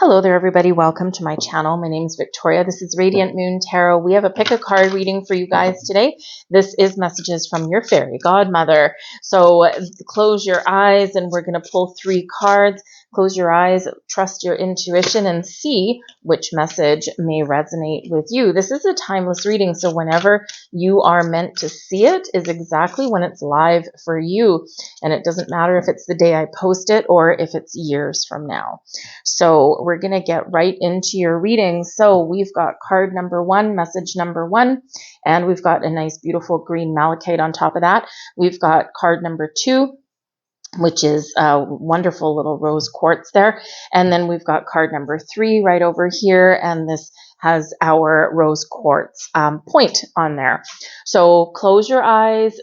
Hello there, everybody. Welcome to my channel. My name is Victoria. This is Radiant Moon Tarot. We have a pick a card reading for you guys today. This is messages from your fairy godmother. So close your eyes and we're going to pull 3 cards. Close your eyes, trust your intuition, and see which message may resonate with you. This is a timeless reading, so whenever you are meant to see it is exactly when it's live for you. And it doesn't matter if it's the day I post it or if it's years from now. So we're going to get right into your reading. So we've got card number 1, message number 1, and we've got a nice, beautiful green malachite on top of that. We've got card number 2, which is a wonderful little rose quartz there. And then we've got card number 3 right over here, and this has our rose quartz point on there. So close your eyes,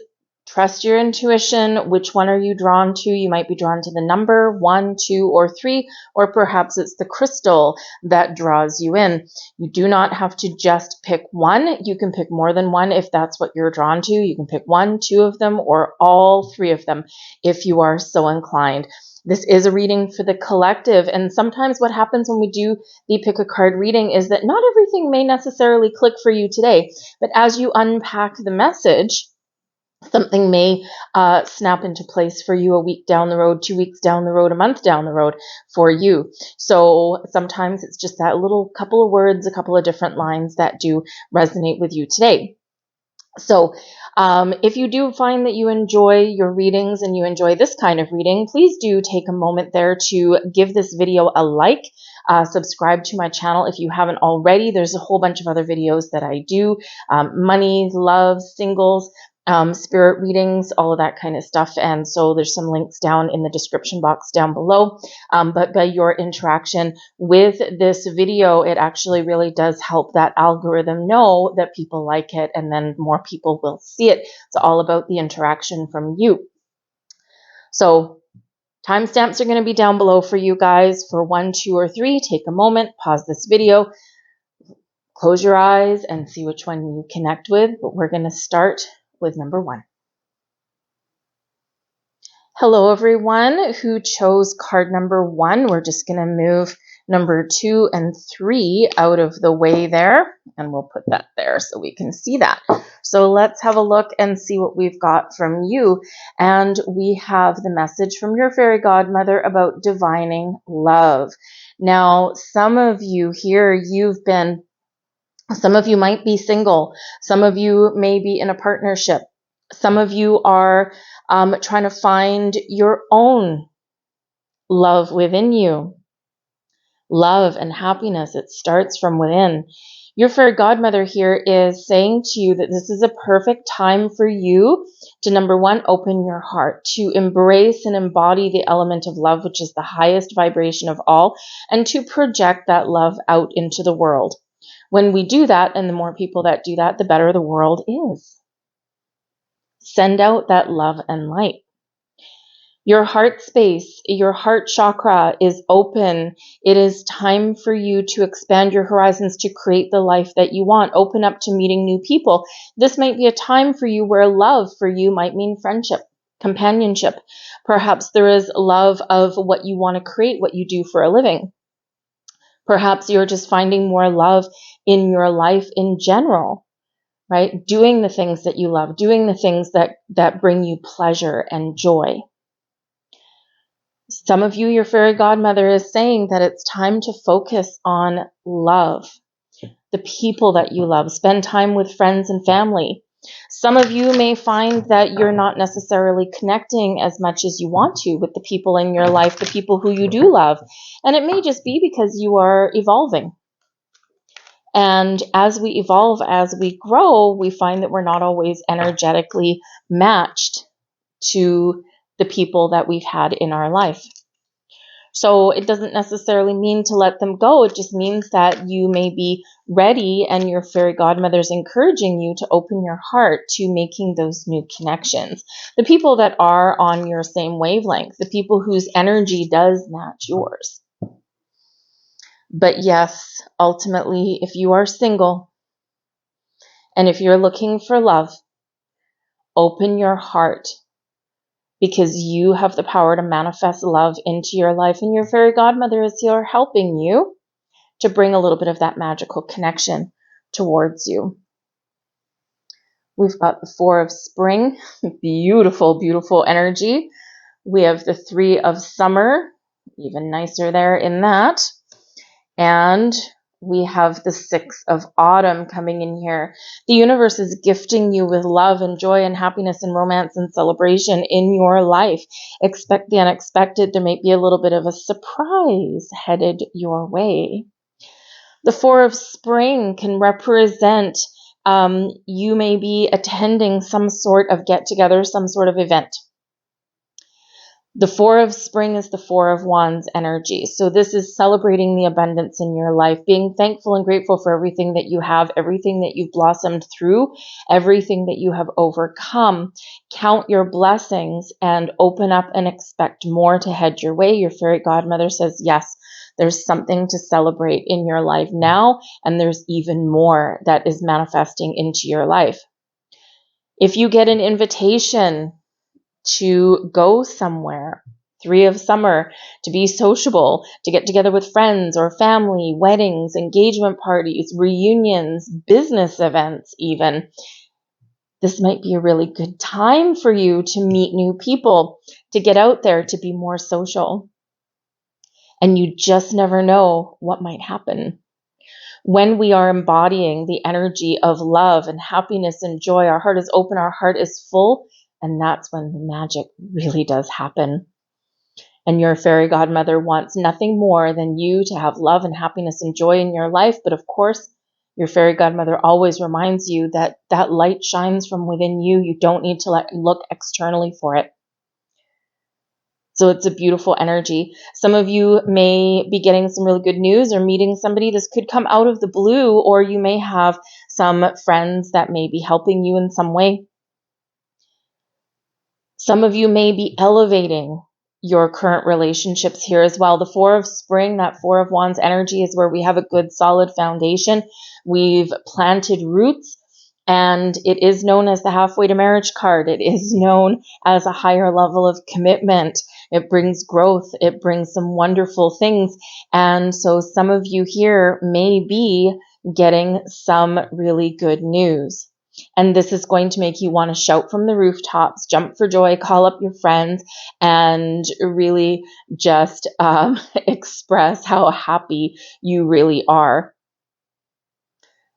trust your intuition. Which one are you drawn to? You might be drawn to the number 1, 2, or 3, or perhaps it's the crystal that draws you in. You do not have to just pick one. You can pick more than one if that's what you're drawn to. You can pick 1, 2 of them, or all 3 of them if you are so inclined. This is a reading for the collective, and sometimes what happens when we do the pick a card reading is that not everything may necessarily click for you today, but as you unpack the message, something may snap into place for you a week down the road, 2 weeks down the road, a month down the road for you. So sometimes it's just that little couple of words, a couple of different lines that do resonate with you today. So if you do find that you enjoy your readings and you enjoy this kind of reading, please do take a moment there to give this video a like. Subscribe to my channel if you haven't already. There's a whole bunch of other videos that I do. Money, love, singles, spirit readings, all of that kind of stuff. And so there's some links down in the description box down below. But by your interaction with this video, it actually really does help that algorithm know that people like it, and then more people will see it. It's all about the interaction from you. So timestamps are going to be down below for you guys for 1, 2, or 3. Take a moment, pause this video, close your eyes, and see which one you connect with. But we're going to start with number 1. Hello, everyone who chose card number 1. We're just going to move number 2 and 3 out of the way there, and we'll put that there so we can see that. So let's have a look and see what we've got from you. And we have the message from your fairy godmother about divining love. Now, some of you here, some of you might be single. Some of you may be in a partnership. Some of you are trying to find your own love within you. Love and happiness, it starts from within. Your fairy godmother here is saying to you that this is a perfect time for you to, number 1, open your heart, to embrace and embody the element of love, which is the highest vibration of all, and to project that love out into the world. When we do that, and the more people that do that, the better the world is. Send out that love and light. Your heart space, your heart chakra is open. It is time for you to expand your horizons to create the life that you want. Open up to meeting new people. This might be a time for you where love for you might mean friendship, companionship. Perhaps there is love of what you want to create, what you do for a living. Perhaps you're just finding more love in your life in general, right? Doing the things that you love, doing the things that bring you pleasure and joy. Some of you, your fairy godmother is saying that it's time to focus on love, the people that you love. Spend time with friends and family. Some of you may find that you're not necessarily connecting as much as you want to with the people in your life, the people who you do love. And it may just be because you are evolving. And as we evolve, as we grow, we find that we're not always energetically matched to the people that we've had in our life. So it doesn't necessarily mean to let them go. It just means that you may be ready, and your fairy godmother's encouraging you to open your heart to making those new connections. The people that are on your same wavelength, the people whose energy does match yours. But yes, ultimately, if you are single and if you're looking for love, open your heart because you have the power to manifest love into your life, and your fairy godmother is here helping you to bring a little bit of that magical connection towards you. We've got the Four of Spring, beautiful, beautiful energy. We have the Three of Summer, even nicer there in that. And we have the Six of Autumn coming in here. The universe is gifting you with love and joy and happiness and romance and celebration in your life. Expect the unexpected. There might be a little bit of a surprise headed your way. The Four of Spring can represent you may be attending some sort of get-together, some sort of event. The Four of Spring is the Four of Wands energy. So this is celebrating the abundance in your life, being thankful and grateful for everything that you have, everything that you've blossomed through, everything that you have overcome. Count your blessings and open up and expect more to head your way. Your fairy godmother says, yes, there's something to celebrate in your life now, and there's even more that is manifesting into your life. If you get an invitation to go somewhere, Three of Summer, to be sociable, to get together with friends or family, weddings, engagement parties, reunions, business events even, this might be a really good time for you to meet new people, to get out there, to be more social. And you just never know what might happen. When we are embodying the energy of love and happiness and joy, our heart is open, our heart is full, and that's when the magic really does happen. And your fairy godmother wants nothing more than you to have love and happiness and joy in your life. But of course, your fairy godmother always reminds you that that light shines from within you. You don't need to look externally for it. So it's a beautiful energy. Some of you may be getting some really good news or meeting somebody. This could come out of the blue, or you may have some friends that may be helping you in some way. Some of you may be elevating your current relationships here as well. The Four of Spring, that Four of Wands energy, is where we have a good solid foundation. We've planted roots, and it is known as the halfway to marriage card. It is known as a higher level of commitment. It brings growth. It brings some wonderful things. And so some of you here may be getting some really good news. And this is going to make you want to shout from the rooftops, jump for joy, call up your friends, and really just express how happy you really are.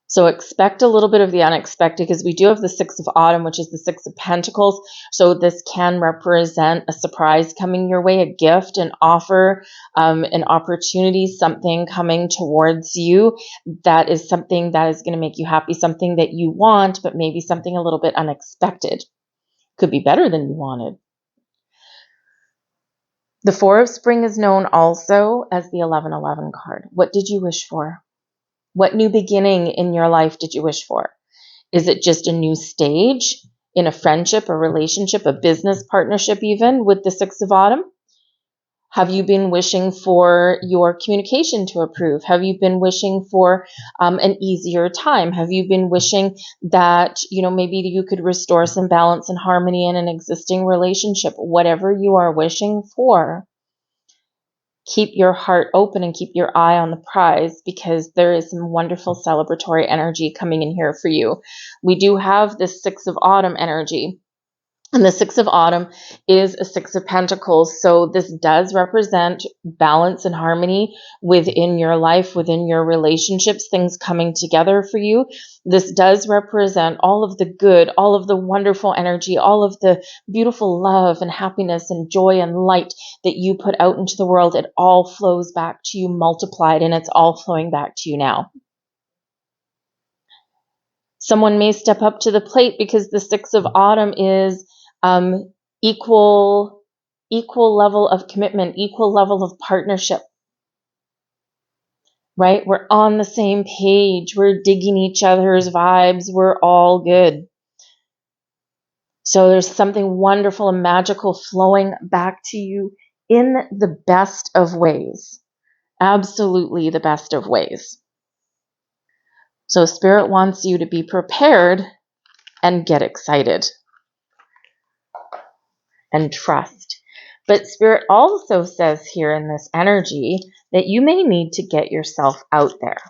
So expect a little bit of the unexpected, because we do have the Six of Autumn, which is the Six of Pentacles. So this can represent a surprise coming your way, a gift, an offer, an opportunity, something coming towards you that is something that is going to make you happy, something that you want, but maybe something a little bit unexpected. Could be better than you wanted. The Four of Spring is known also as the 1111 card. What did you wish for? What new beginning in your life did you wish for? Is it just a new stage in a friendship, a relationship, a business partnership even with the Six of Autumn? Have you been wishing for your communication to improve? Have you been wishing for an easier time? Have you been wishing that, maybe you could restore some balance and harmony in an existing relationship? Whatever you are wishing for, keep your heart open and keep your eye on the prize, because there is some wonderful celebratory energy coming in here for you. We do have this Six of Autumn energy. And the Six of Autumn is a Six of Pentacles. So this does represent balance and harmony within your life, within your relationships, things coming together for you. This does represent all of the good, all of the wonderful energy, all of the beautiful love and happiness and joy and light that you put out into the world. It all flows back to you multiplied, and it's all flowing back to you now. Someone may step up to the plate, because the Six of Autumn is equal level of commitment, equal level of partnership, right? We're on the same page. We're digging each other's vibes. We're all good. So there's something wonderful and magical flowing back to you in the best of ways. Absolutely the best of ways. So Spirit wants you to be prepared and get excited. and trust. But Spirit also says here in this energy that you may need to get yourself out there.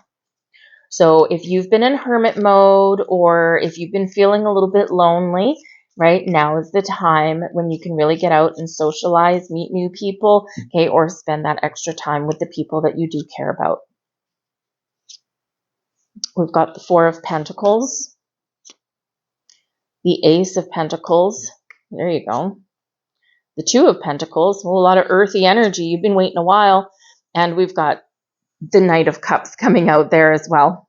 So if you've been in hermit mode, or if you've been feeling a little bit lonely, right, now is the time when you can really get out and socialize, meet new people, okay, or spend that extra time with the people that you do care about. We've got the Four of Pentacles, the Ace of Pentacles, there you go, the Two of Pentacles, well, a lot of earthy energy, you've been waiting a while, and we've got the Knight of Cups coming out there as well.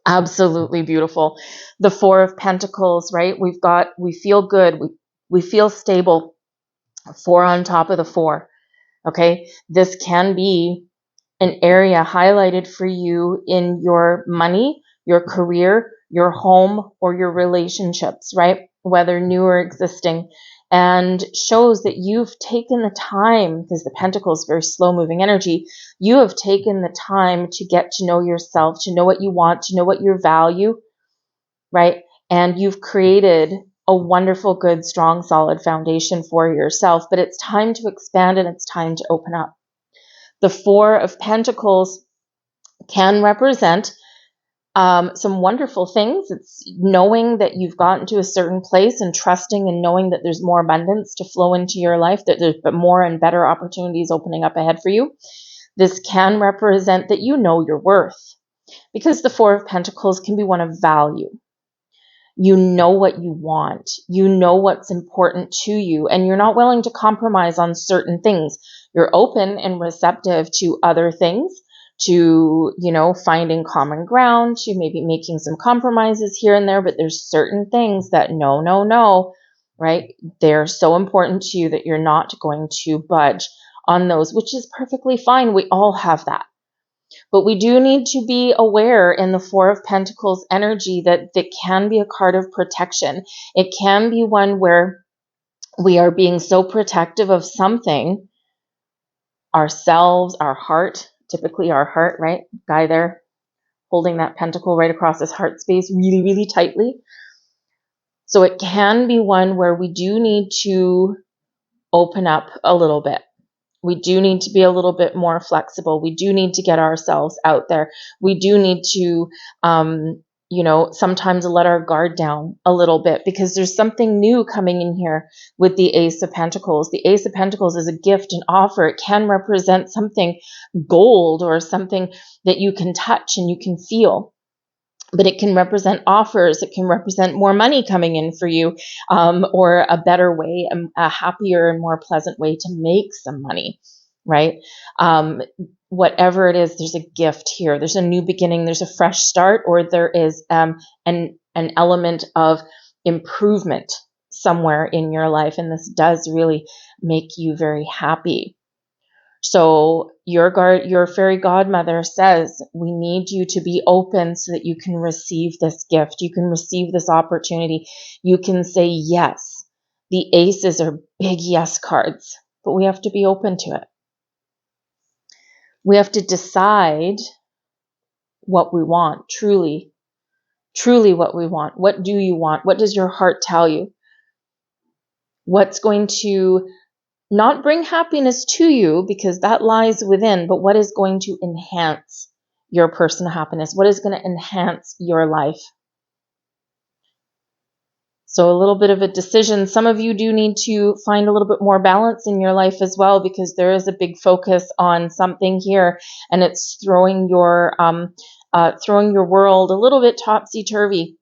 Absolutely beautiful. The Four of Pentacles, right? We feel good. We feel stable. Four on top of the four. Okay. This can be an area highlighted for you in your money, your career, your home, or your relationships, right? Whether new or existing, and shows that you've taken the time, because the Pentacle is very slow moving energy. You have taken the time to get to know yourself, to know what you want, to know what you value, right? And you've created a wonderful, good, strong, solid foundation for yourself, but it's time to expand and it's time to open up. The Four of Pentacles can represent some wonderful things. It's knowing that you've gotten to a certain place and trusting and knowing that there's more abundance to flow into your life, that there's more and better opportunities opening up ahead for you. This can represent that you know your worth, because the Four of Pentacles can be one of value. You know what you want. You know what's important to you, and you're not willing to compromise on certain things. You're open and receptive to other things, to, finding common ground, to maybe making some compromises here and there, but there's certain things that no, right? They're so important to you that you're not going to budge on those, which is perfectly fine. We all have that. But we do need to be aware in the Four of Pentacles energy that can be a card of protection. It can be one where we are being so protective of something, ourselves, our heart, typically our heart, right? Guy there holding that pentacle right across his heart space really, really tightly. So it can be one where we do need to open up a little bit. We do need to be a little bit more flexible. We do need to get ourselves out there. We do need to, sometimes let our guard down a little bit, because there's something new coming in here with the Ace of Pentacles. The Ace of Pentacles is a gift, an offer. It can represent something gold or something that you can touch and you can feel. But it can represent offers. It can represent more money coming in for you, or a better way, a happier and more pleasant way to make some money, right? Whatever it is, there's a gift here. There's a new beginning. There's a fresh start, or there is an element of improvement somewhere in your life. And this does really make you very happy. So your fairy godmother says, we need you to be open so that you can receive this gift. You can receive this opportunity. You can say yes. The aces are big yes cards, but we have to be open to it. We have to decide what we want, truly what we want. What do you want? What does your heart tell you? What's going to not bring happiness to you, because that lies within, but what is going to enhance your personal happiness? What is going to enhance your life? So a little bit of a decision. Some of you do need to find a little bit more balance in your life as well, because there is a big focus on something here, and it's throwing your world a little bit topsy-turvy.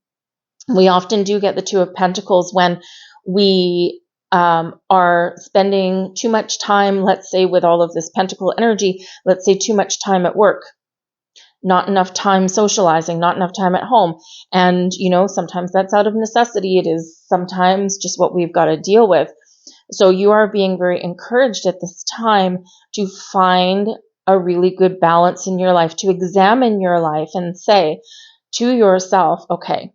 We often do get the Two of Pentacles when we are spending too much time, let's say, with all of this pentacle energy, let's say too much time at work, not enough time socializing, not enough time at home. And, sometimes that's out of necessity. It is sometimes just what we've got to deal with. So you are being very encouraged at this time to find a really good balance in your life, to examine your life and say to yourself, okay,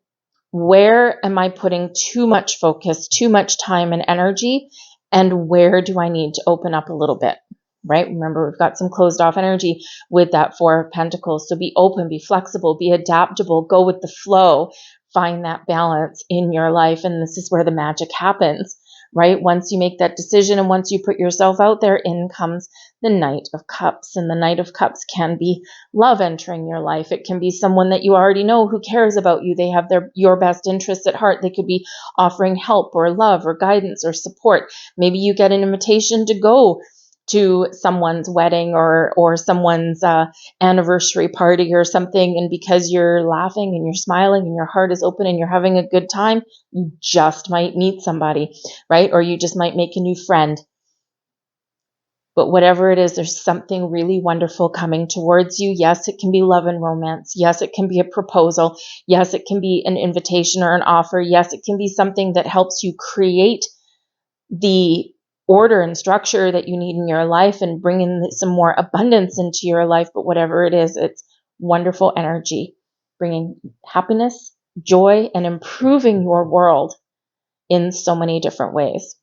where am I putting too much focus, too much time and energy, and where do I need to open up a little bit, right? Remember, we've got some closed off energy with that Four of Pentacles. So be open, be flexible, be adaptable, go with the flow, find that balance in your life. And this is where the magic happens, right? Once you make that decision and once you put yourself out there, in comes the Knight of Cups. And the Knight of Cups can be love entering your life. It can be someone that you already know who cares about you. They have your best interests at heart. They could be offering help or love or guidance or support. Maybe you get an invitation to go to someone's wedding or someone's anniversary party or something, and because you're laughing and you're smiling and your heart is open and you're having a good time, you just might meet somebody, right? Or you just might make a new friend. But whatever it is, there's something really wonderful coming towards you. Yes, it can be love and romance. Yes, it can be a proposal. Yes, it can be an invitation or an offer. Yes, it can be something that helps you create the order and structure that you need in your life and bring in some more abundance into your life. But whatever it is, it's wonderful energy, bringing happiness, joy, and improving your world in so many different ways.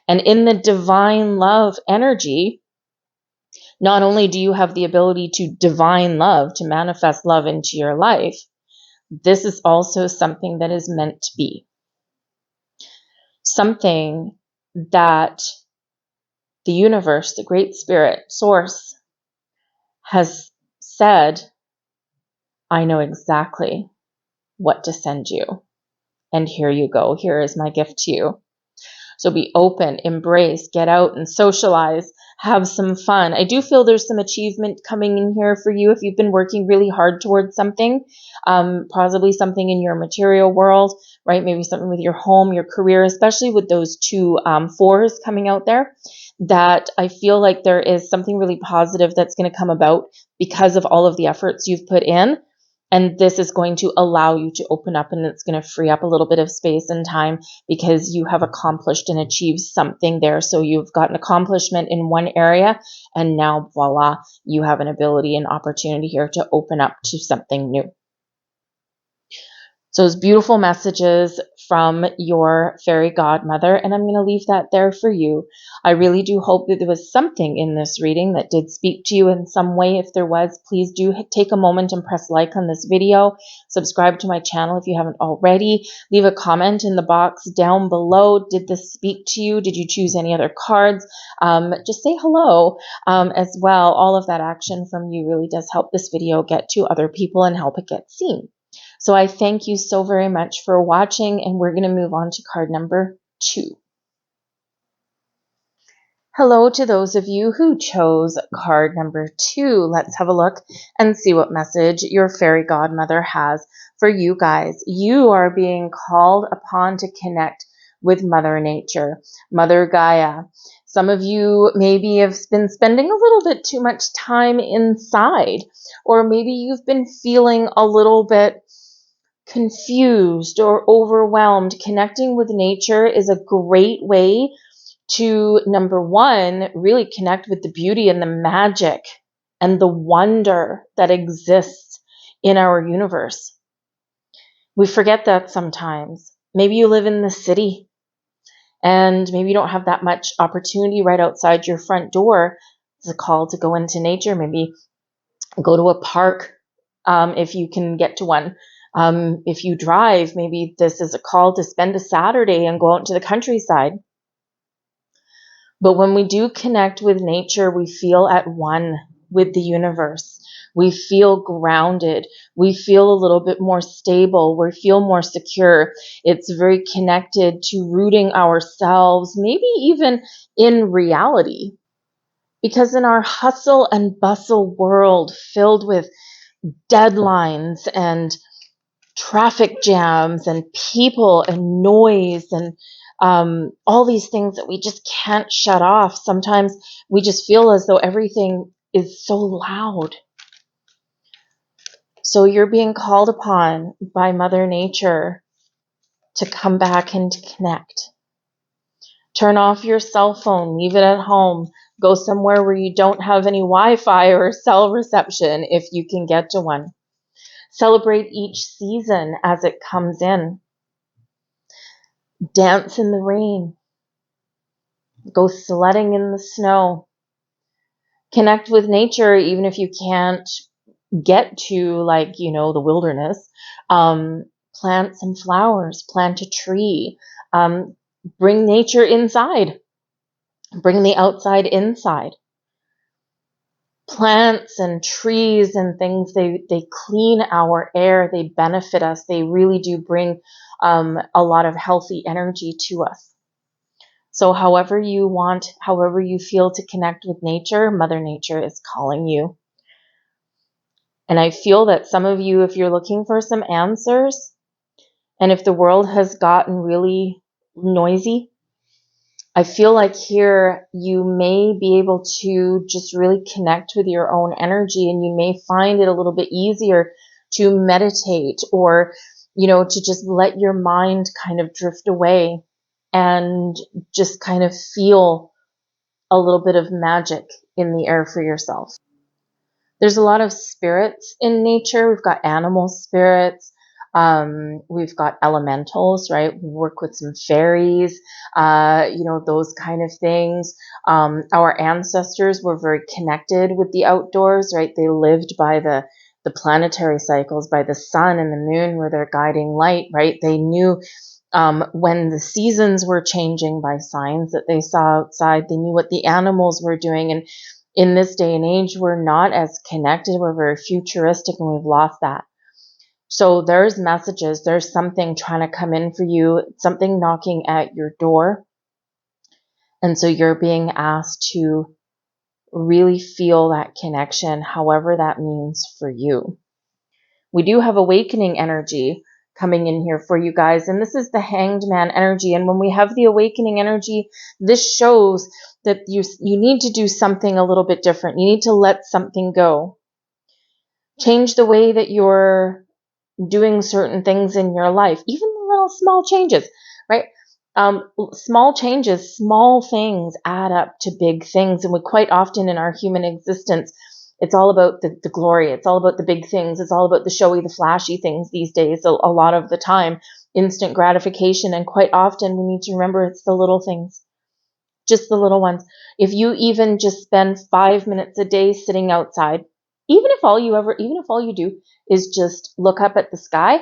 And in the divine love energy, not only do you have the ability to divine love, to manifest love into your life, this is also something that is meant to be. Something that the universe, the great spirit, source, has said, I know exactly what to send you. And here you go. Here is my gift to you. So be open, embrace, get out and socialize, have some fun. I do feel there's some achievement coming in here for you if you've been working really hard towards something, possibly something in your material world, right? Maybe something with your home, your career, especially with those two fours coming out there, that I feel like there is something really positive that's going to come about because of all of the efforts you've put in. And this is going to allow you to open up, and it's going to free up a little bit of space and time because you have accomplished and achieved something there. So you've got an accomplishment in one area, and now voila, you have an ability and opportunity here to open up to something new. So those beautiful messages from your fairy godmother, and I'm going to leave that there for you. I really do hope that there was something in this reading that did speak to you in some way. If there was, please do take a moment and press like on this video. Subscribe to my channel if you haven't already. Leave a comment in the box down below. Did this speak to you? Did you choose any other cards? Just say hello as well. All of that action from you really does help this video get to other people and help it get seen. So I thank you so very much for watching, and we're going to move on to card number 2. Hello to those of you who chose card number 2. Let's have a look and see what message your fairy godmother has for you guys. You are being called upon to connect with Mother Nature, Mother Gaia. Some of you maybe have been spending a little bit too much time inside, or maybe you've been feeling a little bit confused or overwhelmed. Connecting with nature is a great way to, number one, really connect with the beauty and the magic and the wonder that exists in our universe. We forget that sometimes. Maybe you live in the city and maybe you don't have that much opportunity right outside your front door. It's a call to go into nature. Maybe go to a park if you can get to one. If you drive, maybe this is a call to spend a Saturday and go out to the countryside. But when we do connect with nature, we feel at one with the universe. We feel grounded. We feel a little bit more stable. We feel more secure. It's very connected to rooting ourselves, maybe even in reality. Because in our hustle and bustle world filled with deadlines and traffic jams and people and noise and all these things that we just can't shut off. Sometimes we just feel as though everything is so loud. So you're being called upon by Mother Nature to come back and to connect. Turn off your cell phone, leave it at home, go somewhere where you don't have any Wi-Fi or cell reception if you can get to one. Celebrate each season as it comes in. Dance in the rain. Go sledding in the snow. Connect with nature even if you can't get to, like, the wilderness. Plant some flowers. Plant a tree. bring nature inside, bring the outside inside. Plants and trees and things, they clean our air, they benefit us, they really do bring a lot of healthy energy to us. So however you want, however you feel to connect with nature, Mother Nature is calling you. And I feel that some of you, if you're looking for some answers, and if the world has gotten really noisy, I feel like here you may be able to just really connect with your own energy, and you may find it a little bit easier to meditate, or, to just let your mind kind of drift away and just kind of feel a little bit of magic in the air for yourself. There's a lot of spirits in nature. We've got animal spirits. We've got elementals, right? We work with some fairies, those kind of things. Our ancestors were very connected with the outdoors, right? They lived by the planetary cycles, by the sun and the moon were their guiding light, right? They knew when the seasons were changing by signs that they saw outside. They knew what the animals were doing. And in this day and age, we're not as connected. We're very futuristic, and we've lost that. So there's messages. There's something trying to come in for you, something knocking at your door. And so you're being asked to really feel that connection, however that means for you. We do have awakening energy coming in here for you guys, and this is the Hanged Man energy. And when we have the awakening energy, this shows that you need to do something a little bit different. You need to let something go. Change the way that you're doing certain things in your life, even the little small changes, right? Small changes, small things add up to big things. And we quite often in our human existence, it's all about the glory. It's all about the big things. It's all about the showy, the flashy things these days. A lot of the time, instant gratification. And quite often we need to remember it's the little things, just the little ones. If you even just spend 5 minutes a day sitting outside, even if all you do is just look up at the sky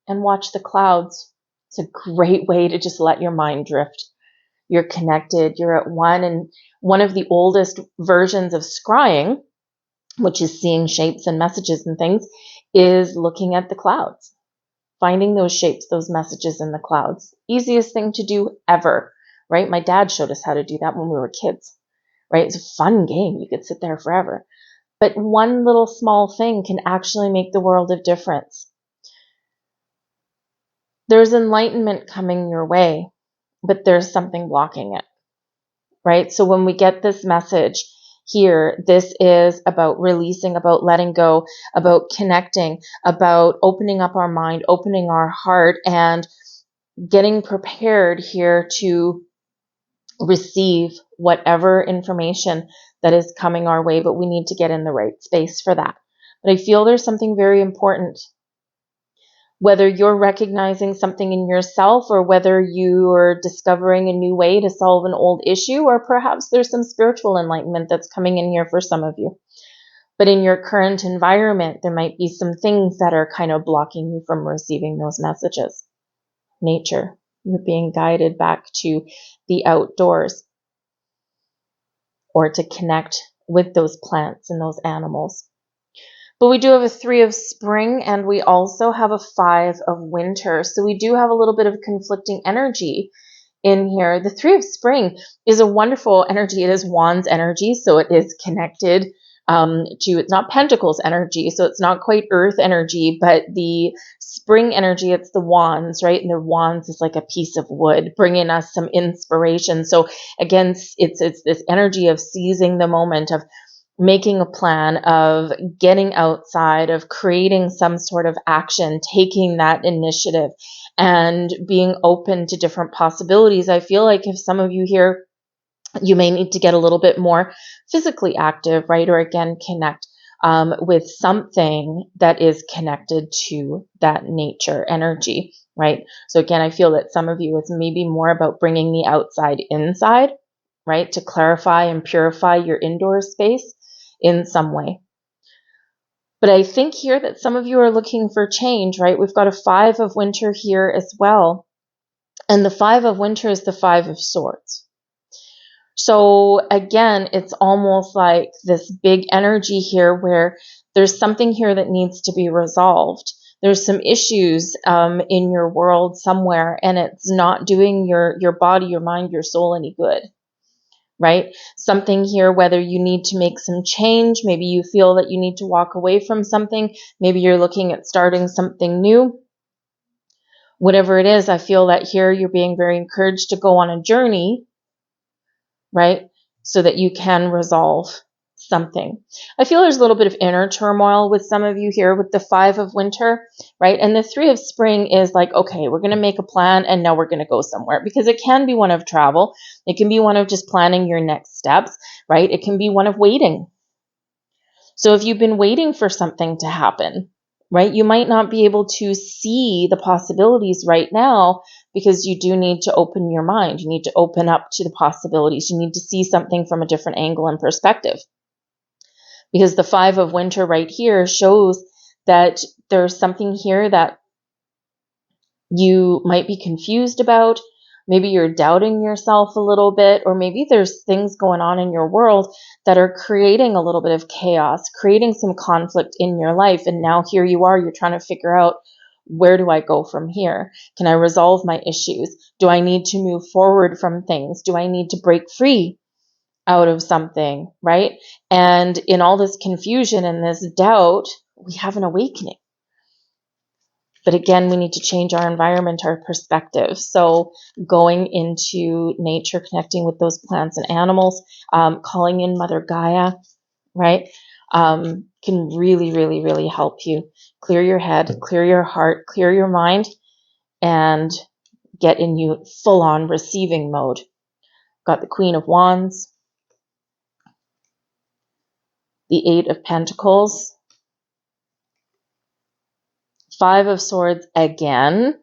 and watch the clouds, it's a great way to just let your mind drift. You're connected, you're at one. And one of the oldest versions of scrying, which is seeing shapes and messages and things, is looking at the clouds, finding those shapes, those messages in the clouds. Easiest thing to do ever, right? My dad showed us how to do that when we were kids, right? It's a fun game. You could sit there forever. But one little small thing can actually make the world of difference. There's enlightenment coming your way, but there's something blocking it, right? So when we get this message here, this is about releasing, about letting go, about connecting, about opening up our mind, opening our heart, and getting prepared here to receive whatever information that is coming our way, but we need to get in the right space for that. But I feel there's something very important. Whether you're recognizing something in yourself, or whether you're discovering a new way to solve an old issue, or perhaps there's some spiritual enlightenment that's coming in here for some of you. But in your current environment, there might be some things that are kind of blocking you from receiving those messages. Nature, you're being guided back to the outdoors, or to connect with those plants and those animals. But we do have a 3 of spring, and we also have a 5 of winter. So we do have a little bit of conflicting energy in here. The 3 of spring is a wonderful energy. It is Wands energy, so it is connected to, it's not Pentacles energy, so it's not quite Earth energy, but the spring energy, it's the Wands, right? And the Wands is like a piece of wood, bringing us some inspiration. So again, it's this energy of seizing the moment, of making a plan, of getting outside, of creating some sort of action, taking that initiative, and being open to different possibilities. I feel like if some of you here, you may need to get a little bit more physically active, right? Or again, connect with something that is connected to that nature energy, right? So again, I feel that some of you, it's maybe more about bringing the outside inside, right? To clarify and purify your indoor space in some way. But I think here that some of you are looking for change, right? We've got a 5 of winter here as well. And the Five of Winter is the Five of Swords. So again, it's almost like this big energy here where there's something here that needs to be resolved. There's some issues in your world somewhere, and it's not doing your body, your mind, your soul any good, right? Something here, whether you need to make some change, maybe you feel that you need to walk away from something, maybe you're looking at starting something new. Whatever it is, I feel that here you're being very encouraged to go on a journey, right? So that you can resolve something. I feel there's a little bit of inner turmoil with some of you here with the Five of Winter, right? And the Three of Spring is like, okay, we're going to make a plan and now we're going to go somewhere, because it can be one of travel. It can be one of just planning your next steps, right? It can be one of waiting. So if you've been waiting for something to happen, right, you might not be able to see the possibilities right now, because you do need to open your mind. You need to open up to the possibilities. You need to see something from a different angle and perspective. Because the Five of Winter right here shows that there's something here that you might be confused about. Maybe you're doubting yourself a little bit, or maybe there's things going on in your world that are creating a little bit of chaos, creating some conflict in your life. And now here you are, you're trying to figure out, where do I go from here? Can I resolve my issues? Do I need to move forward from things? Do I need to break free out of something, right? And in all this confusion and this doubt, we have an awakening. But again, we need to change our environment, our perspective. So going into nature, connecting with those plants and animals, calling in Mother Gaia, right, can really, really, really help you clear your head, clear your heart, clear your mind, and get in you full-on receiving mode. Got the Queen of Wands, the Eight of Pentacles, Five of Swords again.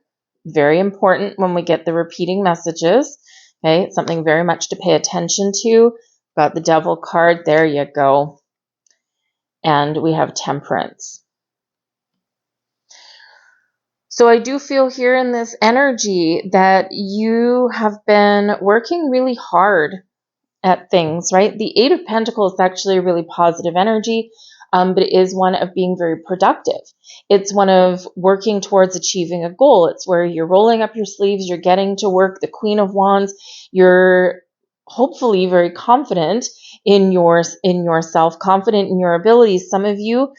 Very important when we get the repeating messages. Okay, it's something very much to pay attention to. Got the Devil card. There you go. And we have Temperance. So I do feel here in this energy that you have been working really hard at things, right? The Eight of Pentacles is actually a really positive energy, but it is one of being very productive. It's one of working towards achieving a goal. It's where you're rolling up your sleeves, you're getting to work. The Queen of Wands, you're hopefully very confident in yourself, confident in your abilities. Some of you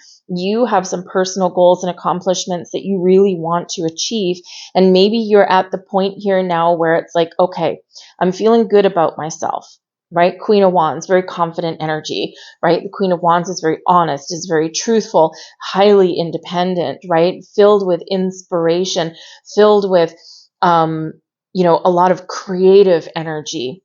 have some personal goals and accomplishments that you really want to achieve. And maybe you're at the point here now where it's like, okay, I'm feeling good about myself. Right? Queen of Wands, very confident energy, right? The Queen of Wands is very honest, is very truthful, highly independent, right? Filled with inspiration, filled with, a lot of creative energy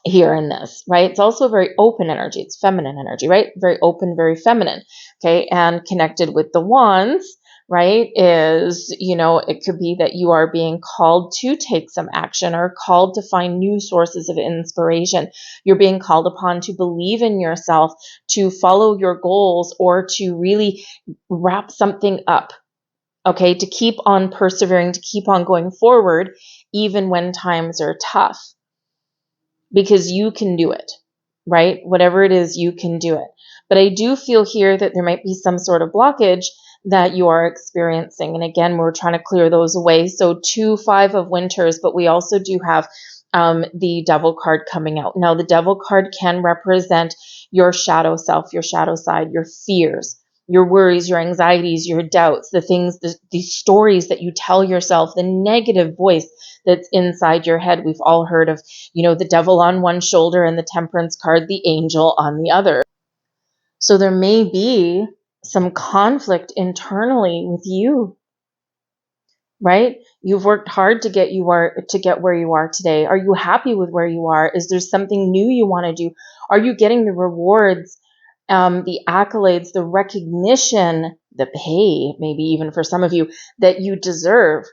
here in this, right? It's also very open energy. It's feminine energy, right? Very open, very feminine. Okay. And connected with the wands, right, is, it could be that you are being called to take some action or called to find new sources of inspiration. You're being called upon to believe in yourself, to follow your goals, or to really wrap something up. Okay. To keep on persevering, to keep on going forward, even when times are tough. Because you can do it, right? Whatever it is, you can do it. But I do feel here that there might be some sort of blockage that you are experiencing. And again, we're trying to clear those away. So 2 Five of Winters, but we also do have the Devil card coming out. Now, the Devil card can represent your shadow self, your shadow side, your fears, your worries, your anxieties, your doubts, the things, the stories that you tell yourself, the negative voice that's inside your head. We've all heard of, the devil on one shoulder and the Temperance card, the angel on the other. So there may be some conflict internally with you, right? You've worked hard to get where you are today. Are you happy with where you are? Is there something new you want to do? Are you getting the rewards, the accolades, the recognition, the pay, maybe even for some of you, that you deserve?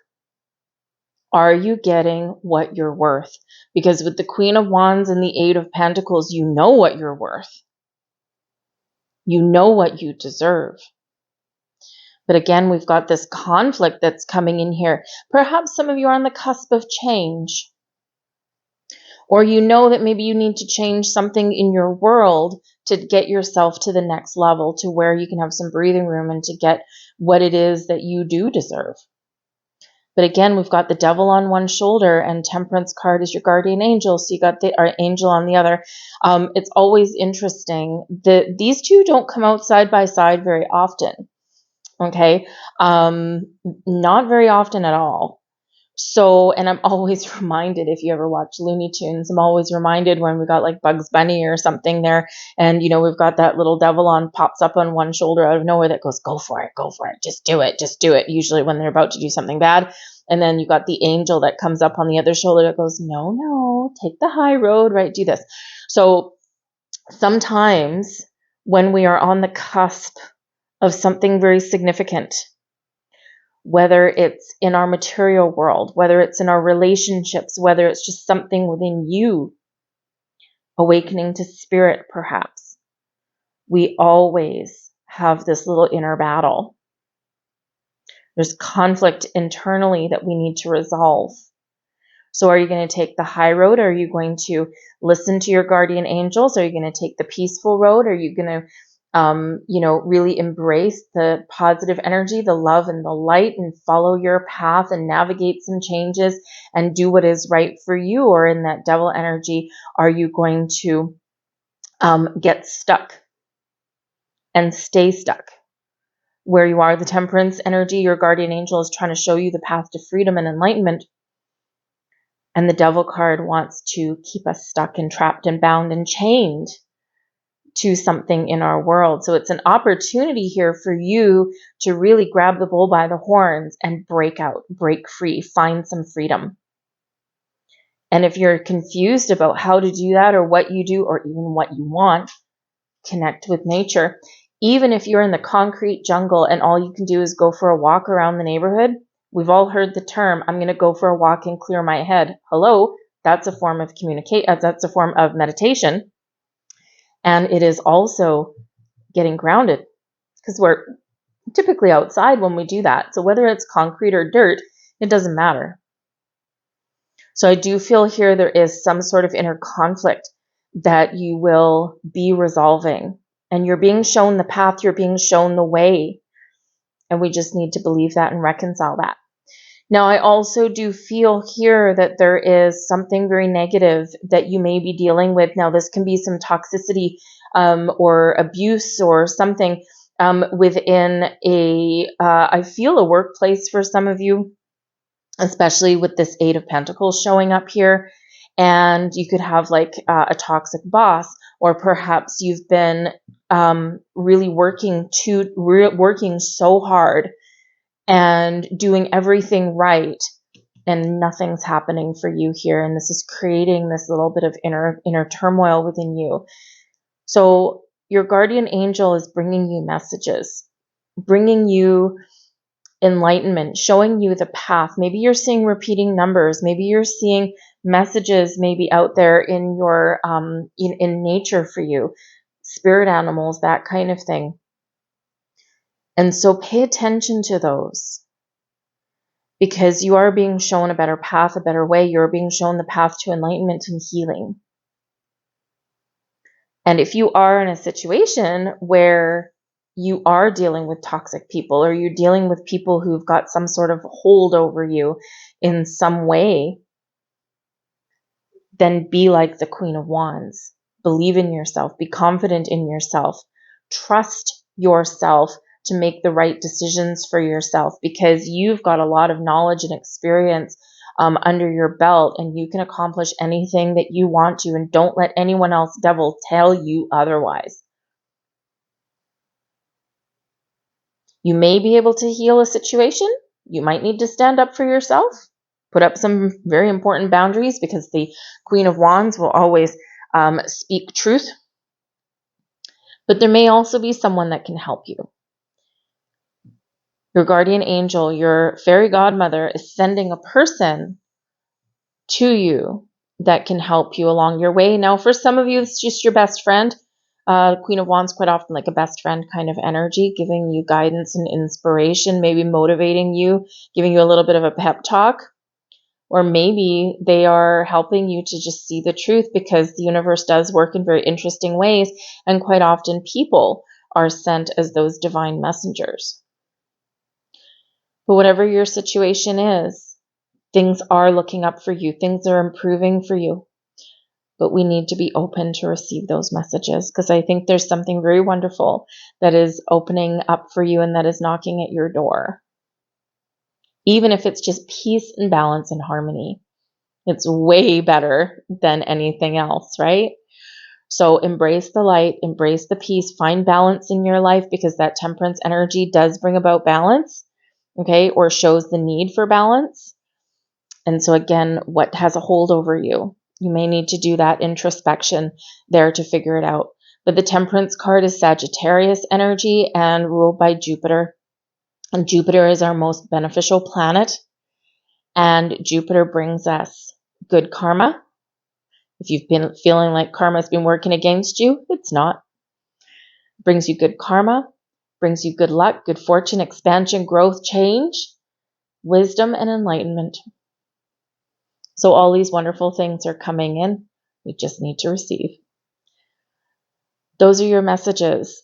Are you getting what you're worth? Because with the Queen of Wands and the Eight of Pentacles, you know what you're worth. You know what you deserve. But again, we've got this conflict that's coming in here. Perhaps some of you are on the cusp of change. Or you know that maybe you need to change something in your world to get yourself to the next level, to where you can have some breathing room and to get what it is that you do deserve. But again, we've got the devil on one shoulder and Temperance card is your guardian angel. So you got the angel on the other. It's always interesting that these two don't come out side by side very often. Okay. Not very often at all. So, and I'm always reminded, if you ever watch Looney Tunes, I'm always reminded when we got like Bugs Bunny or something there, and we've got that little devil pops up on one shoulder out of nowhere that goes, go for it, just do it, usually when they're about to do something bad. And then you got the angel that comes up on the other shoulder that goes, no, take the high road, right? Do this. So sometimes when we are on the cusp of something very significant, whether it's in our material world, whether it's in our relationships, whether it's just something within you, awakening to spirit perhaps, we always have this little inner battle. There's conflict internally that we need to resolve. So are you going to take the high road? Are you going to listen to your guardian angels? Are you going to take the peaceful road? Are you going to really embrace the positive energy, the love and the light, and follow your path and navigate some changes and do what is right for you? Or in that devil energy, are you going to get stuck and stay stuck where you are? The Temperance energy, your guardian angel is trying to show you the path to freedom and enlightenment. And the devil card wants to keep us stuck and trapped and bound and chained to something in our world. So it's an opportunity here for you to really grab the bull by the horns and break out, break free, find some freedom. And if you're confused about how to do that or what you do or even what you want, connect with nature. Even if you're in the concrete jungle and all you can do is go for a walk around the neighborhood, we've all heard the term, I'm going to go for a walk and clear my head. Hello, that's a form of that's a form of meditation. And it is also getting grounded, because we're typically outside when we do that. So whether it's concrete or dirt, it doesn't matter. So I do feel here there is some sort of inner conflict that you will be resolving. And you're being shown the path, you're being shown the way. And we just need to believe that and reconcile that. Now, I also do feel here that there is something very negative that you may be dealing with. Now, this can be some toxicity or abuse or something within I feel a workplace for some of you, especially with this 8 of Pentacles showing up here. And you could have like a toxic boss, or perhaps you've been really working so hard and doing everything right, and nothing's happening for you here. And this is creating this little bit of inner turmoil within you. So your guardian angel is bringing you messages, bringing you enlightenment, showing you the path. Maybe you're seeing repeating numbers. Maybe you're seeing messages maybe out there in your in nature for you, spirit animals, that kind of thing. And so pay attention to those, because you are being shown a better path, a better way. You're being shown the path to enlightenment and healing. And if you are in a situation where you are dealing with toxic people, or you're dealing with people who've got some sort of hold over you in some way, then be like the Queen of Wands. Believe in yourself. Be confident in yourself. Trust yourself to make the right decisions for yourself, because you've got a lot of knowledge and experience under your belt, and you can accomplish anything that you want to, and don't let anyone else, devil, tell you otherwise. You may be able to heal a situation. You might need to stand up for yourself, put up some very important boundaries, because the Queen of Wands will always speak truth. But there may also be someone that can help you. Your guardian angel, your fairy godmother, is sending a person to you that can help you along your way. Now, for some of you, it's just your best friend. Queen of Wands, quite often like a best friend kind of energy, giving you guidance and inspiration, maybe motivating you, giving you a little bit of a pep talk. Or maybe they are helping you to just see the truth, because the universe does work in very interesting ways. And quite often people are sent as those divine messengers. But whatever your situation is, things are looking up for you. Things are improving for you. But we need to be open to receive those messages, because I think there's something very wonderful that is opening up for you and that is knocking at your door. Even if it's just peace and balance and harmony, it's way better than anything else, right? So embrace the light, embrace the peace, find balance in your life, because that temperance energy does bring about balance, okay, or shows the need for balance. And so again, what has a hold over you? You may need to do that introspection there to figure it out. But the Temperance card is Sagittarius energy and ruled by Jupiter. And Jupiter is our most beneficial planet. And Jupiter brings us good karma. If you've been feeling like karma's been working against you, it's not. It brings you good karma, brings you good luck, good fortune, expansion, growth, change, wisdom, and enlightenment. So all these wonderful things are coming in. We just need to receive. Those are your messages.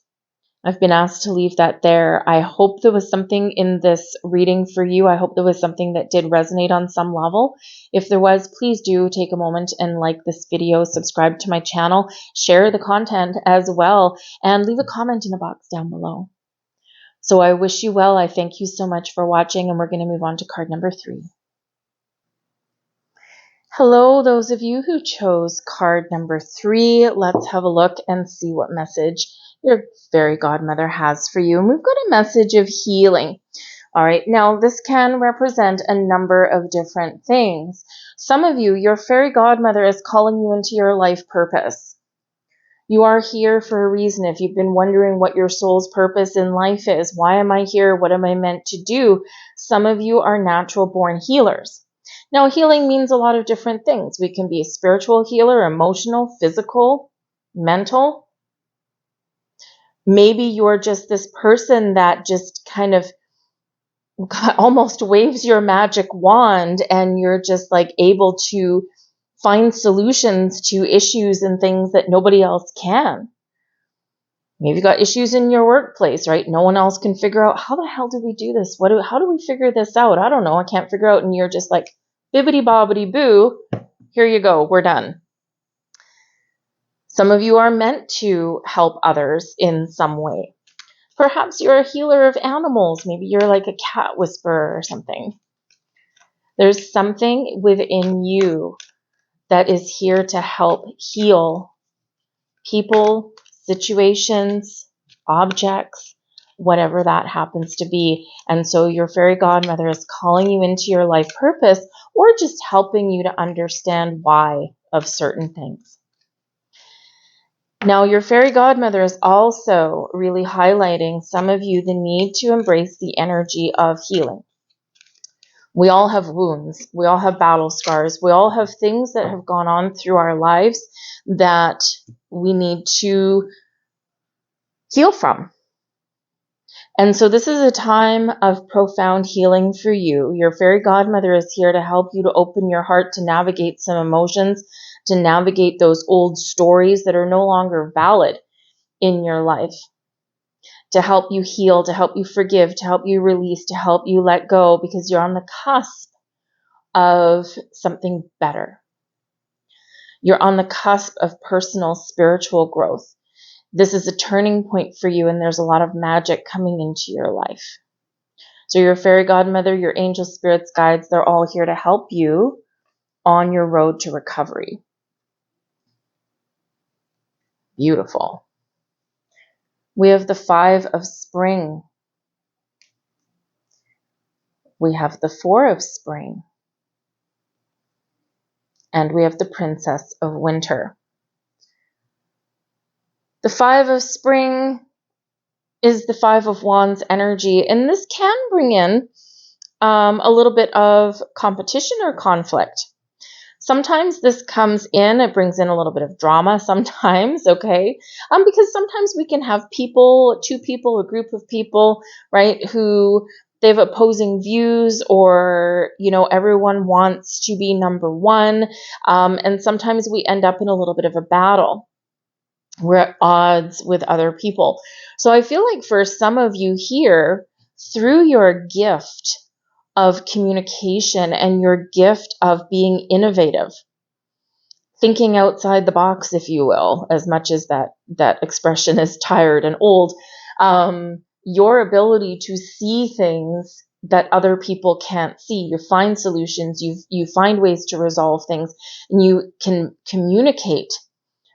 I've been asked to leave that there. I hope there was something in this reading for you. I hope there was something that did resonate on some level. If there was, please do take a moment and like this video, subscribe to my channel, share the content as well, and leave a comment in the box down below. So I wish you well. I thank you so much for watching, and we're going to move on to card number 3. Hello, those of you who chose card number 3. Let's have a look and see what message your fairy godmother has for you. And we've got a message of healing. All right, now this can represent a number of different things. Some of you, your fairy godmother is calling you into your life purpose. You are here for a reason. If you've been wondering what your soul's purpose in life is, why am I here? What am I meant to do? Some of you are natural born healers. Now, healing means a lot of different things. We can be a spiritual healer, emotional, physical, mental. Maybe you're just this person that just kind of almost waves your magic wand and you're just like able to find solutions to issues and things that nobody else can. Maybe you've got issues in your workplace, right? No one else can figure out, how the hell do we do this? How do we figure this out? I don't know. I can't figure out. And you're just like, bibbity bobbity boo. Here you go. We're done. Some of you are meant to help others in some way. Perhaps you're a healer of animals. Maybe you're like a cat whisperer or something. There's something within you that is here to help heal people, situations, objects, whatever that happens to be. And so your fairy godmother is calling you into your life purpose, or just helping you to understand why of certain things. Now, your fairy godmother is also really highlighting some of you the need to embrace the energy of healing. We all have wounds. We all have battle scars. We all have things that have gone on through our lives that we need to heal from. And so this is a time of profound healing for you. Your fairy godmother is here to help you to open your heart, to navigate some emotions, to navigate those old stories that are no longer valid in your life, to help you heal, to help you forgive, to help you release, to help you let go, because you're on the cusp of something better. You're on the cusp of personal spiritual growth. This is a turning point for you, and there's a lot of magic coming into your life. So your fairy godmother, your angel spirits, guides, they're all here to help you on your road to recovery. Beautiful. We have the 5 of spring. We have the 4 of spring. And we have the Princess of Winter. The 5 of spring is the 5 of Wands energy, and this can bring in a little bit of competition or conflict. Sometimes this comes in, it brings in a little bit of drama sometimes, okay? Because sometimes we can have people, two people, a group of people, right, who they have opposing views, or, you know, everyone wants to be number one. And sometimes we end up in a little bit of a battle. We're at odds with other people. So I feel like for some of you here, through your gift of communication and your gift of being innovative, thinking outside the box, if you will, as much as that expression is tired and old, your ability to see things that other people can't see, you find solutions, you find ways to resolve things, and you can communicate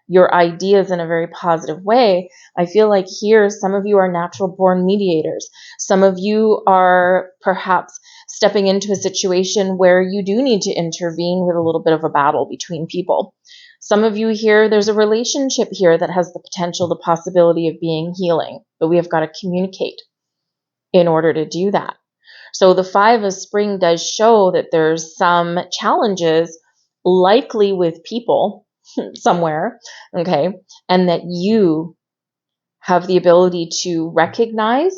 your ideas in a very positive way. I feel like here, some of you are natural born mediators. Some of you are perhaps stepping into a situation where you do need to intervene with a little bit of a battle between people. Some of you here, there's a relationship here that has the potential, the possibility of being healing, but we have got to communicate in order to do that. So the Five of Spring does show that there's some challenges, likely with people somewhere, okay, and that you have the ability to recognize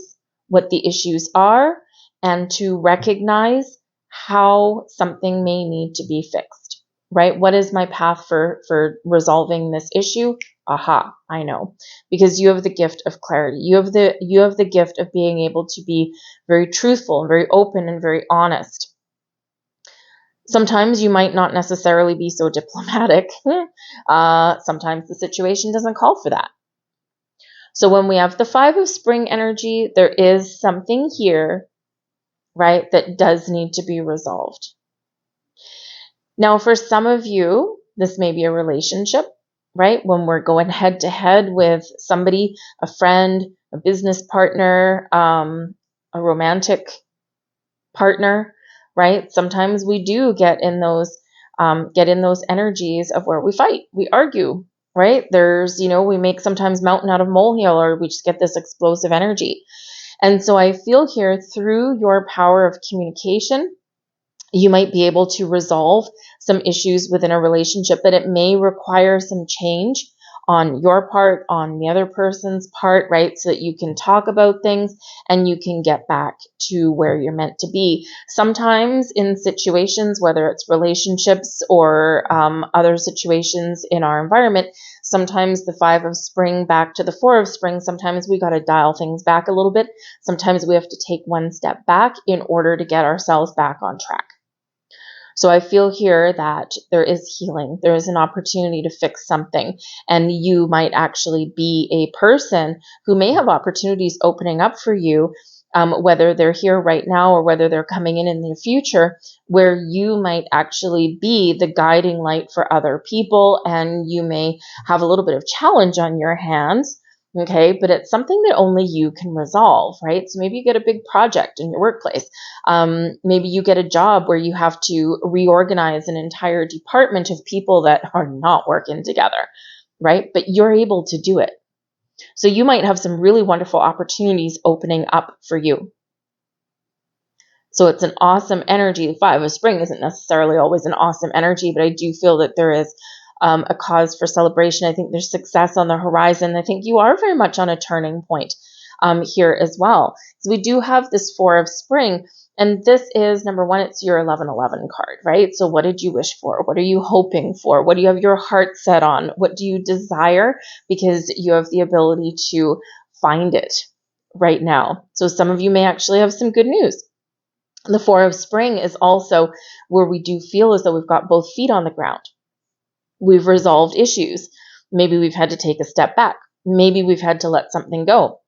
what the issues are and to recognize how something may need to be fixed, right? What is my path for resolving this issue? Aha, I know. Because you have the gift of clarity. You have the gift of being able to be very truthful and very open and very honest. Sometimes you might not necessarily be so diplomatic. Sometimes the situation doesn't call for that. So when we have the Five of Spring energy, there is something here, right, that does need to be resolved. Now, for some of you, this may be a relationship, right? When we're going head to head with somebody, a friend, a business partner, a romantic partner, right? Sometimes we do get in those energies of where we fight, we argue, right? There's, we make sometimes mountain out of molehill, or we just get this explosive energy. And so I feel here, through your power of communication, you might be able to resolve some issues within a relationship, but it may require some change on your part, on the other person's part, right? So that you can talk about things and you can get back to where you're meant to be. Sometimes in situations, whether it's relationships or other situations in our environment, sometimes the Five of Spring back to the Four of Spring, sometimes we got to dial things back a little bit. Sometimes we have to take one step back in order to get ourselves back on track. So I feel here that there is healing. There is an opportunity to fix something. And you might actually be a person who may have opportunities opening up for you, whether they're here right now or whether they're coming in the future, where you might actually be the guiding light for other people. And you may have a little bit of challenge on your hands. Okay, but it's something that only you can resolve, right? So maybe you get a big project in your workplace. Maybe you get a job where you have to reorganize an entire department of people that are not working together, right? But you're able to do it. So you might have some really wonderful opportunities opening up for you. So it's an awesome energy. The Five of Spring isn't necessarily always an awesome energy, but I do feel that there is a cause for celebration. I think there's success on the horizon. I think you are very much on a turning point here as well. So we do have this Four of Spring, and this is, number one, it's your 1111 card, right? So what did you wish for? What are you hoping for? What do you have your heart set on? What do you desire? Because you have the ability to find it right now. So some of you may actually have some good news. The Four of Spring is also where we do feel as though we've got both feet on the ground. We've resolved issues. Maybe we've had to take a step back. Maybe we've had to let something go.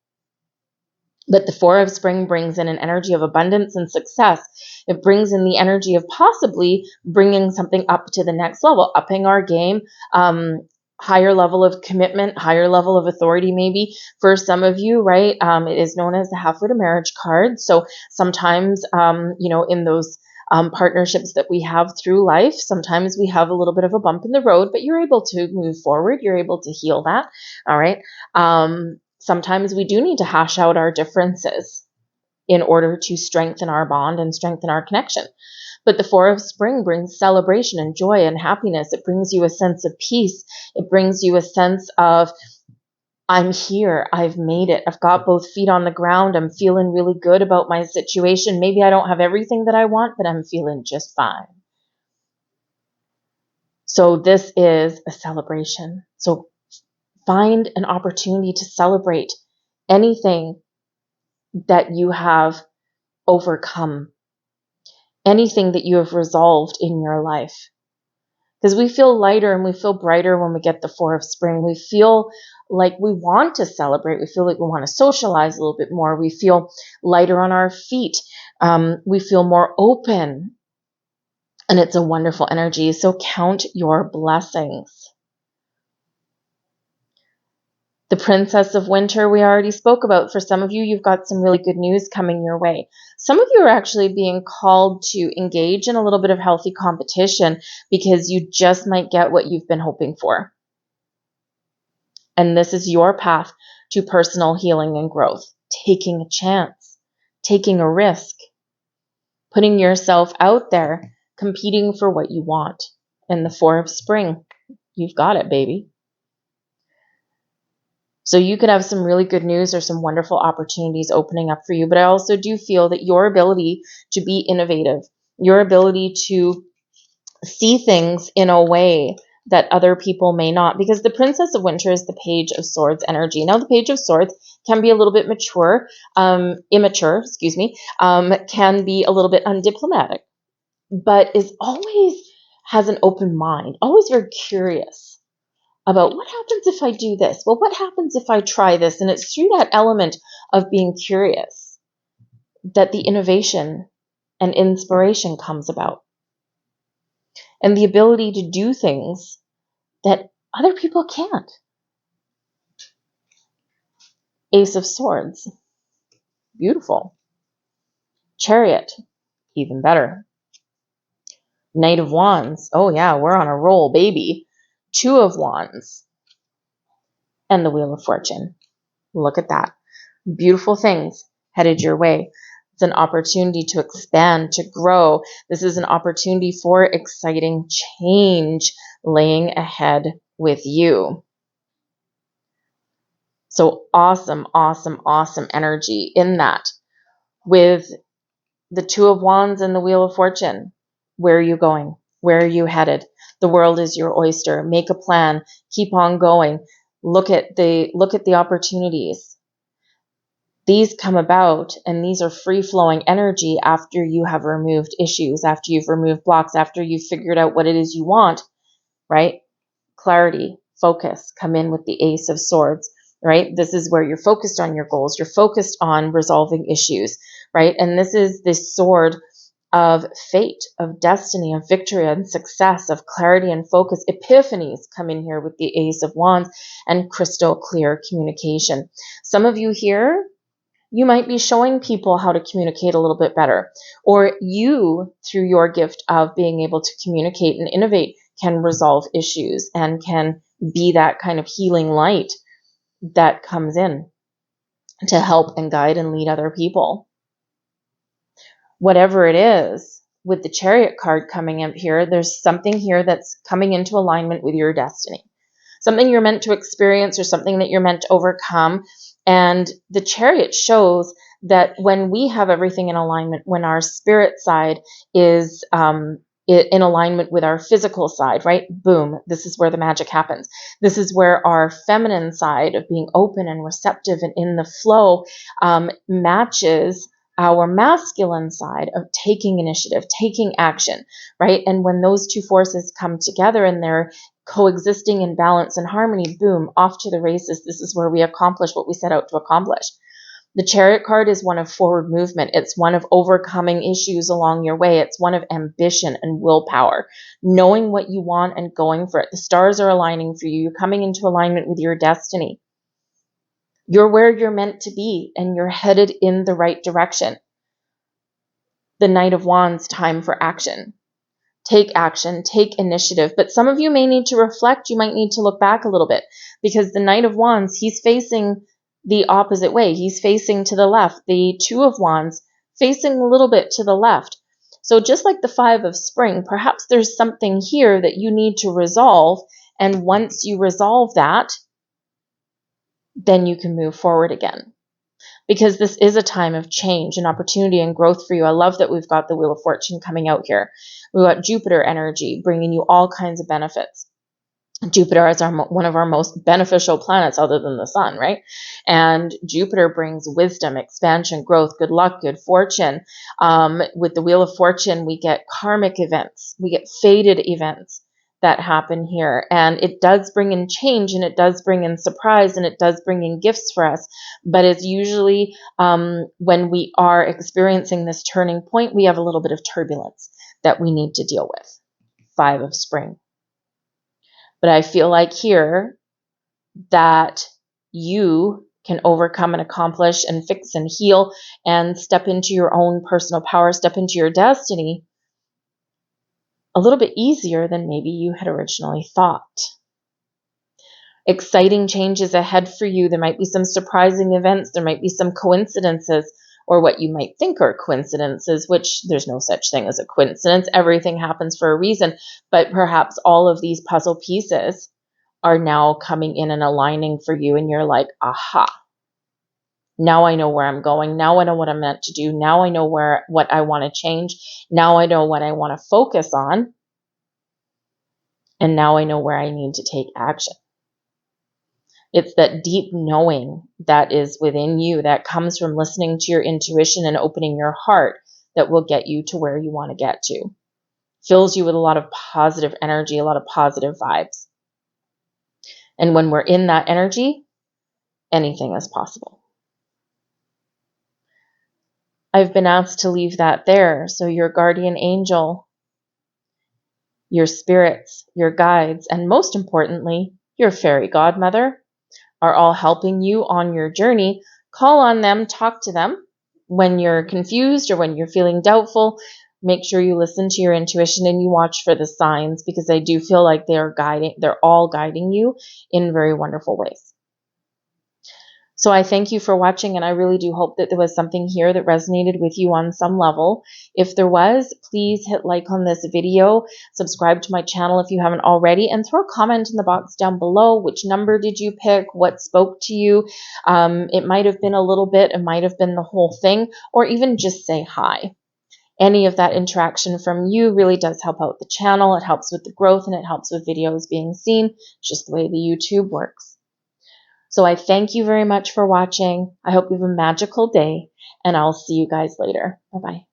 But the Four of Spring brings in an energy of abundance and success. It brings in the energy of possibly bringing something up to the next level, upping our game, higher level of commitment, higher level of authority maybe. For some of you, right, it is known as the halfway to marriage card. So sometimes, in those partnerships that we have through life, sometimes we have a little bit of a bump in the road, but you're able to move forward. You're able to heal that. All right. Sometimes we do need to hash out our differences in order to strengthen our bond and strengthen our connection. But the Four of Spring brings celebration and joy and happiness. It brings you a sense of peace. It brings you a sense of, I'm here. I've made it. I've got both feet on the ground. I'm feeling really good about my situation. Maybe I don't have everything that I want, but I'm feeling just fine. So this is a celebration. So find an opportunity to celebrate anything that you have overcome, anything that you have resolved in your life. Because we feel lighter and we feel brighter when we get the Four of Spring. We feel like we want to celebrate. We feel like we want to socialize a little bit more. We feel lighter on our feet. We feel more open. And it's a wonderful energy. So count your blessings. The Princess of Winter we already spoke about. For some of you, you've got some really good news coming your way. Some of you are actually being called to engage in a little bit of healthy competition because you just might get what you've been hoping for. And this is your path to personal healing and growth. Taking a chance, taking a risk, putting yourself out there, competing for what you want. And the Four of Spring, you've got it, baby. So you could have some really good news or some wonderful opportunities opening up for you. But I also do feel that your ability to be innovative, your ability to see things in a way that other people may not, because the Princess of Winter is the Page of Swords energy. Now, the Page of Swords can be a little bit immature, can be a little bit undiplomatic, but always has an open mind, always very curious about what happens if I do this? Well, what happens if I try this? And it's through that element of being curious that the innovation and inspiration comes about. And the ability to do things that other people can't. Ace of Swords. Beautiful. Chariot. Even better. Knight of Wands. Oh yeah, we're on a roll, baby. Two of Wands. And the Wheel of Fortune. Look at that. Beautiful things headed your way. It's an opportunity to expand, to grow. This is an opportunity for exciting change laying ahead with you. So awesome, awesome, awesome energy in that. With the Two of Wands and the Wheel of Fortune, where are you going? Where are you headed? The world is your oyster. Make a plan. Keep on going. Look at the opportunities. These come about, and these are free-flowing energy after you have removed issues, after you've removed blocks, after you've figured out what it is you want, right? Clarity, focus, come in with the Ace of Swords, right? This is where you're focused on your goals. You're focused on resolving issues, right? And this is this sword of fate, of destiny, of victory and success, of clarity and focus. Epiphanies come in here with the Ace of Wands and crystal clear communication. Some of you here, you might be showing people how to communicate a little bit better, or you, through your gift of being able to communicate and innovate, can resolve issues and can be that kind of healing light that comes in to help and guide and lead other people. Whatever it is, with the Chariot card coming up here, there's something here that's coming into alignment with your destiny. Something you're meant to experience or something that you're meant to overcome. And the Chariot shows that when we have everything in alignment, when our spirit side is in alignment with our physical side, right? Boom, this is where the magic happens. This is where our feminine side of being open and receptive and in the flow matches our masculine side of taking initiative, taking action, right? And when those two forces come together and they're coexisting in balance and harmony, boom, off to the races. This is where we accomplish what we set out to accomplish. The Chariot card is one of forward movement. It's one of overcoming issues along your way. It's one of ambition and willpower, knowing what you want and going for it. The stars are aligning for you. You're coming into alignment with your destiny. You're where you're meant to be, and you're headed in the right direction. The Knight of Wands, time for action. Take action, take initiative. But some of you may need to reflect. You might need to look back a little bit, because the Knight of Wands, he's facing the opposite way. He's facing to the left. The Two of Wands facing a little bit to the left. So just like the 5 of spring, perhaps there's something here that you need to resolve. And once you resolve that, then you can move forward again. Because this is a time of change and opportunity and growth for you. I love that we've got the Wheel of Fortune coming out here. We've got Jupiter energy bringing you all kinds of benefits. Jupiter is one of our most beneficial planets other than the sun, right? And Jupiter brings wisdom, expansion, growth, good luck, good fortune. With the Wheel of Fortune, we get karmic events. We get fated events that happen here. And it does bring in change, and it does bring in surprise, and it does bring in gifts for us. But it's usually when we are experiencing this turning point, we have a little bit of turbulence that we need to deal with. 5 of spring. But I feel like here that you can overcome and accomplish and fix and heal and step into your own personal power, step into your destiny a little bit easier than maybe you had originally thought. Exciting changes ahead for you. There might be some surprising events. There might be some coincidences, or what you might think are coincidences, which there's no such thing as a coincidence. Everything happens for a reason, but perhaps all of these puzzle pieces are now coming in and aligning for you, and you're like, aha, now I know where I'm going. Now I know what I'm meant to do. Now I know what I want to change. Now I know what I want to focus on, and now I know where I need to take action. It's that deep knowing that is within you that comes from listening to your intuition and opening your heart that will get you to where you want to get to. Fills you with a lot of positive energy, a lot of positive vibes. And when we're in that energy, anything is possible. I've been asked to leave that there. So your guardian angel, your spirits, your guides, and most importantly, your fairy godmother are all helping you on your journey. Call on them, talk to them when you're confused or when you're feeling doubtful. Make sure you listen to your intuition and you watch for the signs, because I do feel like they're all guiding you in very wonderful ways. So I thank you for watching, and I really do hope that there was something here that resonated with you on some level. If there was, please hit like on this video, subscribe to my channel if you haven't already, and throw a comment in the box down below. Which number did you pick? What spoke to you? It might have been a little bit, it might have been the whole thing, or even just say hi. Any of that interaction from you really does help out the channel. It helps with the growth, and it helps with videos being seen. It's just the way the YouTube works. So I thank you very much for watching. I hope you have a magical day, and I'll see you guys later. Bye-bye.